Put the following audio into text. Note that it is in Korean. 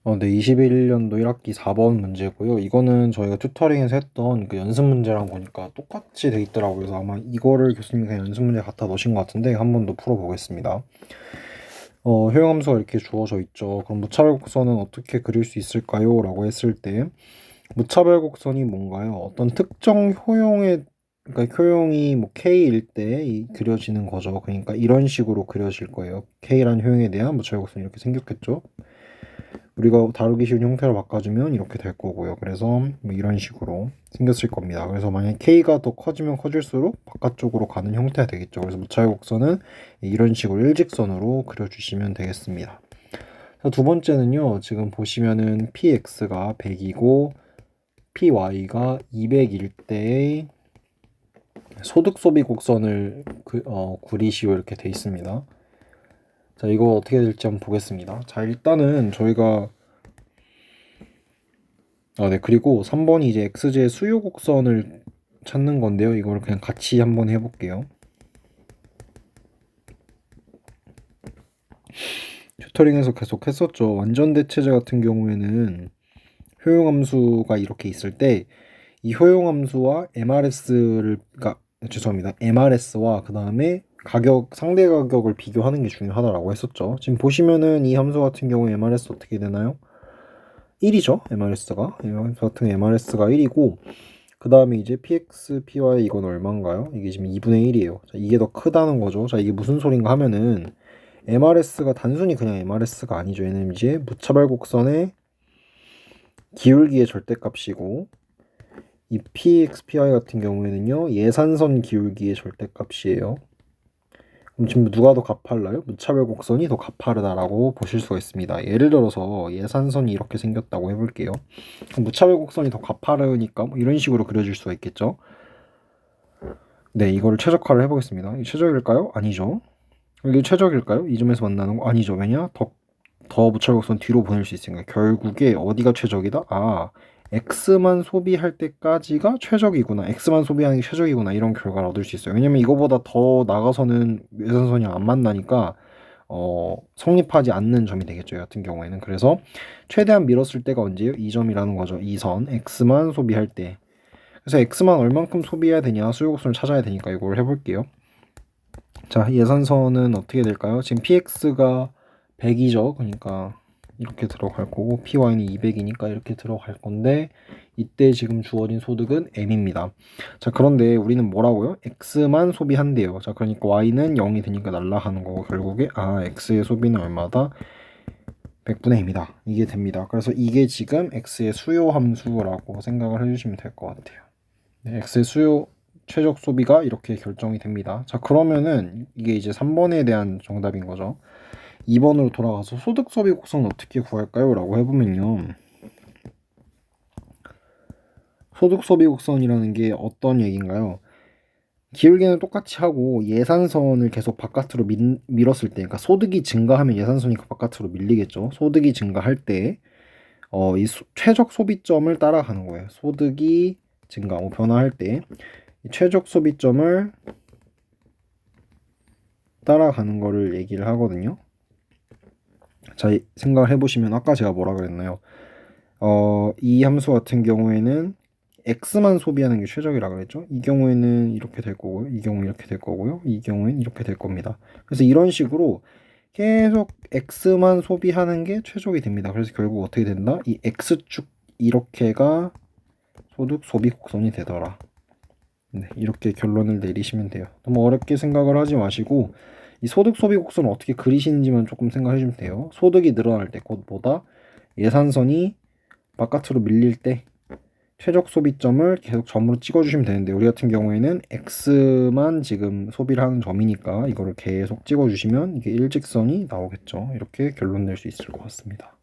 네, 21년도 1학기 4번 문제고요. 이거는 저희가 튜터링에서 했던 그 연습 문제랑 보니까 똑같이 돼 있더라고요. 그래서 아마 이거를 교수님이 그냥 연습 문제 갖다 놓으신 것 같은데 한 번 더 풀어보겠습니다. 효용함수가 이렇게 주어져 있죠. 그럼 무차별 곡선은 어떻게 그릴 수 있을까요? 라고 했을 때 무차별 곡선이 뭔가요? 어떤 특정 효용의 그러니까 효용이 뭐 K일 때 그려지는 거죠. 그러니까 이런 식으로 그려질 거예요. K라는 효용에 대한 무차별 곡선이 이렇게 생겼겠죠. 우리가 다루기 쉬운 형태로 바꿔주면 이렇게 될 거고요. 그래서 뭐 이런 식으로 생겼을 겁니다. 그래서 만약 K가 더 커지면 커질수록 바깥쪽으로 가는 형태가 되겠죠. 그래서 무차별 곡선은 이런 식으로 일직선으로 그려주시면 되겠습니다. 두 번째는요. 지금 보시면은 PX가 100이고 PY가 200일 때의 소득 소비 곡선을 그리시오 이렇게 돼 있습니다. 자, 이거 어떻게 될지 한번 보겠습니다. 자, 일단은 저희가 네, 그리고 3번이 이제 x제의 수요 곡선을 찾는 건데요. 이걸 그냥 같이 한번 해볼게요. 튜터링에서 계속 했었죠. 완전 대체제 같은 경우에는 효용함수가 이렇게 있을 때 이 효용함수와 MRS를 죄송합니다. MRS와 그 다음에 가격 상대 가격을 비교하는 게 중요하다라고 했었죠. 지금 보시면은 이 함수 같은 경우에 MRS 어떻게 되나요? 1이죠. MRS가 같은 MRS가 1이고 그 다음에 이제 PX, PY 이건 얼마인가요? 이게 지금 2분의 1이에요. 자, 이게 더 크다는 거죠. 자, 이게 무슨 소린가 하면은 MRS가 단순히 그냥 MRS가 아니죠. 얘는 이제 무차별 곡선의 기울기의 절대값이고 이 PX, PY 같은 경우에는요. 예산선 기울기의 절대값이에요. 그럼 지금 누가 더 가팔라요? 무차별 곡선이 더 가파르다라고 보실 수가 있습니다. 예를 들어서 예산선이 이렇게 생겼다고 해볼게요. 무차별 곡선이 더 가파르니까 뭐 이런 식으로 그려질 수가 있겠죠. 네, 이거를 최적화를 해보겠습니다. 이 최적일까요? 아니죠. 이게 최적일까요? 이 점에서 만나는 거 아니죠. 왜냐? 더 무차별 곡선 뒤로 보낼 수 있으니까. 결국에 어디가 최적이다? X만 소비할 때까지가 최적이구나. X만 소비하는 게 최적이구나. 이런 결과를 얻을 수 있어요. 왜냐면 이거보다 더 나가서는 예산선이 안 만나니까 성립하지 않는 점이 되겠죠. 같은 경우에는. 그래서 최대한 밀었을 때가 언제예요? 이 점이라는 거죠. 이 선. X만 소비할 때. 그래서 X만 얼만큼 소비해야 되냐. 수요곡선을 찾아야 되니까 이걸 해볼게요. 자, 예산선은 어떻게 될까요? 지금 PX가 100이죠. 그러니까 이렇게 들어갈 거고 PY는 200이니까 이렇게 들어갈 건데 이때 지금 주어진 소득은 M입니다. 자, 그런데 우리는 뭐라고요? X만 소비한대요. 자, 그러니까 Y는 0이 되니까 날라가는 거고 결국에 X의 소비는 얼마다? 100분의 M이다. 이게 됩니다. 그래서 이게 지금 X의 수요 함수라고 생각을 해주시면 될 것 같아요. 네, X의 수요 최적 소비가 이렇게 결정이 됩니다. 자, 그러면은 이게 이제 3번에 대한 정답인 거죠. 2번으로 돌아가서 소득 소비 곡선은 어떻게 구할까요? 라고 해보면요. 소득 소비 곡선이라는 게 어떤 얘기인가요? 기울기는 똑같이 하고 예산선을 계속 바깥으로 밀었을 때, 그러니까 소득이 증가하면 예산선이 바깥으로 밀리겠죠. 소득이 증가할 때, 이 최적 소비점을 따라가는 거예요. 소득이 증가, 변화할 때, 이 최적 소비점을 따라가는 거를 얘기를 하거든요. 자, 생각을 해보시면 아까 제가 뭐라 그랬나요? 이 함수 같은 경우에는 x만 소비하는 게 최적이라 그랬죠. 이 경우에는 이렇게 될 거고요. 이 경우 이렇게 될 거고요. 이 경우에는 이렇게 될 겁니다. 그래서 이런 식으로 계속 x만 소비하는 게 최적이 됩니다. 그래서 결국 어떻게 된다? 이 x축 이렇게가 소득 소비 곡선이 되더라. 네, 이렇게 결론을 내리시면 돼요. 너무 어렵게 생각을 하지 마시고 이 소득 소비 곡선을 어떻게 그리시는지만 조금 생각해 주면 돼요. 소득이 늘어날 때 곧 예산선이 바깥으로 밀릴 때 최적 소비점을 계속 점으로 찍어주시면 되는데 우리 같은 경우에는 X만 지금 소비를 하는 점이니까 이거를 계속 찍어주시면 이게 일직선이 나오겠죠. 이렇게 결론 낼 수 있을 것 같습니다.